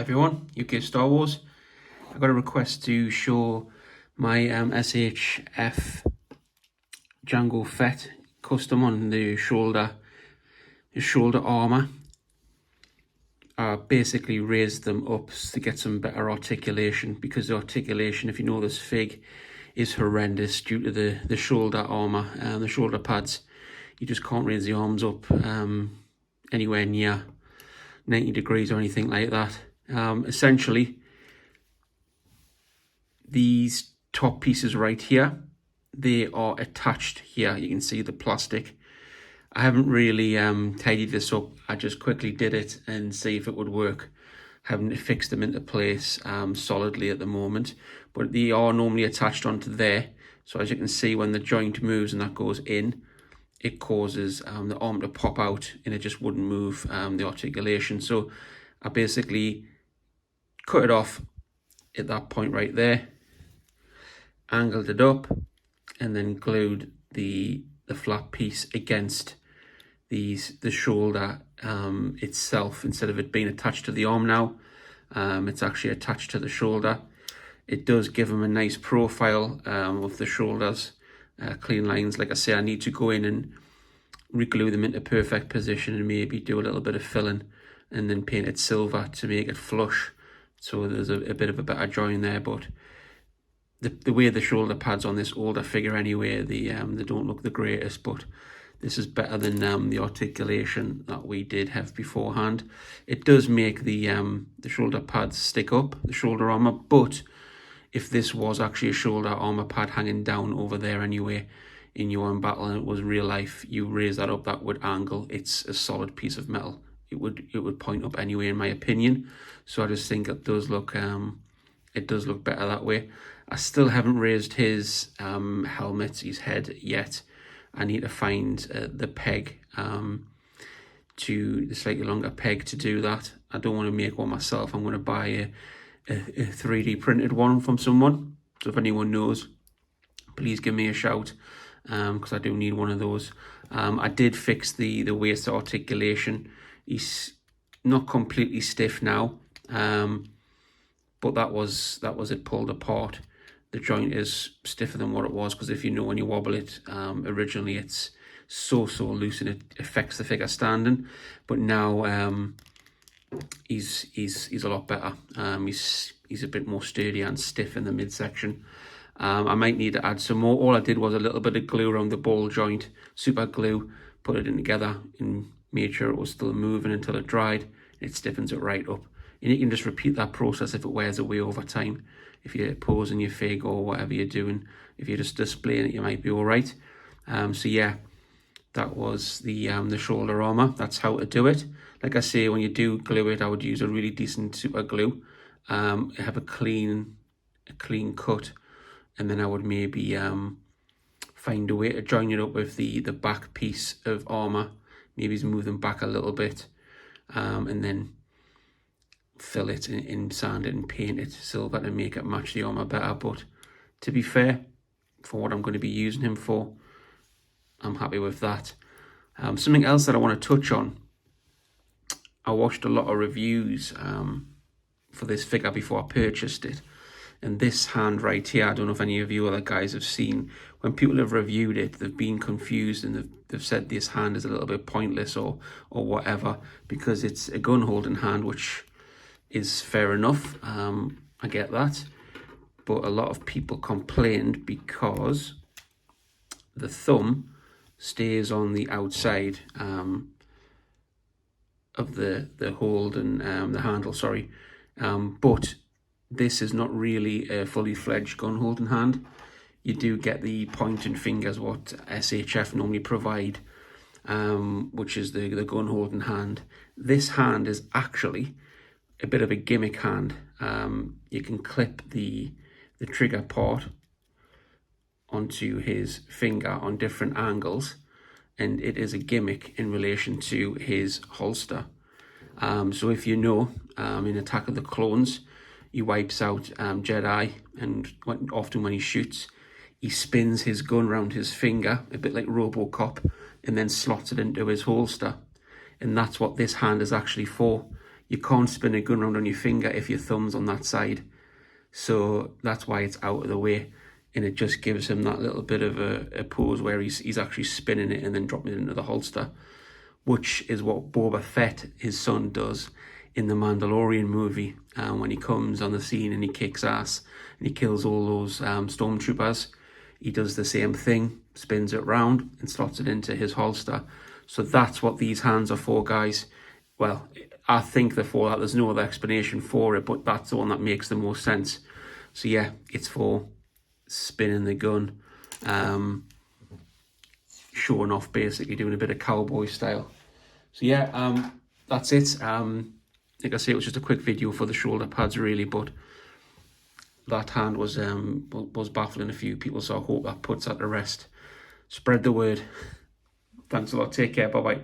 everyone, UK Star Wars. I got a request to show my SHF Jango Fett custom on the shoulder armour. I basically raised them up to get some better articulation, because the articulation, if you know this fig, is horrendous due to the shoulder armour and the shoulder pads. You just can't raise the arms up anywhere near 90 degrees or anything like that. Essentially, these top pieces right here, they are attached here. You can see the plastic. I haven't really tidied this up. I just quickly did it and see if it would work. Haven't fixed them into place solidly at the moment, but they are normally attached onto there. So as you can see, when the joint moves and that goes in, it causes the arm to pop out, and it just wouldn't move the articulation. So I basically cut it off at that point right there, angled it up, and then glued the flat piece against the shoulder itself. Instead of it being attached to the arm now, it's actually attached to the shoulder. It does give them a nice profile of the shoulders, clean lines. Like I say, I need to go in and reglue them into perfect position and maybe do a little bit of filling and then paint it silver to make it flush, so there's a bit of a better join there. But the way the shoulder pads on this older figure anyway, they don't look the greatest, but this is better than the articulation that we did have beforehand. It does make the shoulder pads stick up, the shoulder armour, but if this was actually a shoulder armour pad hanging down over there anyway in your own battle and it was real life, you raise that up, that would angle. It's a solid piece of metal. It would point up anyway, in my opinion. So I just think it does look better that way. I still haven't raised his helmet, his head yet. I need to find the peg, the slightly longer peg to do that. I don't want to make one myself. I'm going to buy a 3D printed one from someone. So if anyone knows, please give me a shout, because I do need one of those. I did fix the waist articulation. He's not completely stiff now, but that was it pulled apart. The joint is stiffer than what it was, because if you know, when you wobble it, originally it's so loose and it affects the figure standing. But now he's a lot better. He's a bit more sturdy and stiff in the midsection. I might need to add some more. All I did was a little bit of glue around the ball joint, super glue, put it in together and made sure it was still moving until it dried. It stiffens it right up. And you can just repeat that process if it wears away over time. If you're posing your fig or whatever you're doing, if you're just displaying it, you might be all right. So yeah, that was the shoulder armour. That's how to do it. Like I say, when you do glue it, I would use a really decent super glue. Have a clean cut, and then I would maybe find a way to join it up with the back piece of armour. Maybe move them back a little bit, and then fill it in sand and paint it silver to make it match the armour better. But to be fair, for what I'm going to be using him for, I'm happy with that. Something else that I want to touch on, I watched a lot of reviews for this figure before I purchased it, and this hand right here, I don't know if any of you other guys have seen, when people have reviewed it, they've been confused and they've said this hand is a little bit pointless or whatever, because it's a gun holding hand, which is fair enough. I get that, but a lot of people complained because the thumb stays on the outside of the hold and the handle, sorry, but this is not really a fully fledged gun holding hand. You do get the pointing fingers, what SHF normally provide, which is the gun holding hand. This hand is actually a bit of a gimmick hand. You can clip the trigger part onto his finger on different angles, and it is a gimmick in relation to his holster. So if you know, in Attack of the Clones, he wipes out Jedi, and often when he shoots, he spins his gun around his finger, a bit like RoboCop, and then slots it into his holster. And that's what this hand is actually for. you can't spin a gun around on your finger if your thumb's on that side. So that's why it's out of the way. And it just gives him that little bit of a pose where he's actually spinning it and then dropping it into the holster, which is what Boba Fett, his son, does in the Mandalorian movie. When he comes on the scene and he kicks ass and he kills all those stormtroopers, he does the same thing, spins it round and slots it into his holster. So that's what these hands are for, guys. Well, I think they're for that. There's no other explanation for it, but that's the one that makes the most sense. So yeah, it's for spinning the gun, showing off, basically doing a bit of cowboy style. So yeah, that's it. Like I say, it was just a quick video for the shoulder pads, really, but that hand was baffling a few people, so I hope that puts that to rest. Spread the word. Thanks a lot. Take care. Bye bye.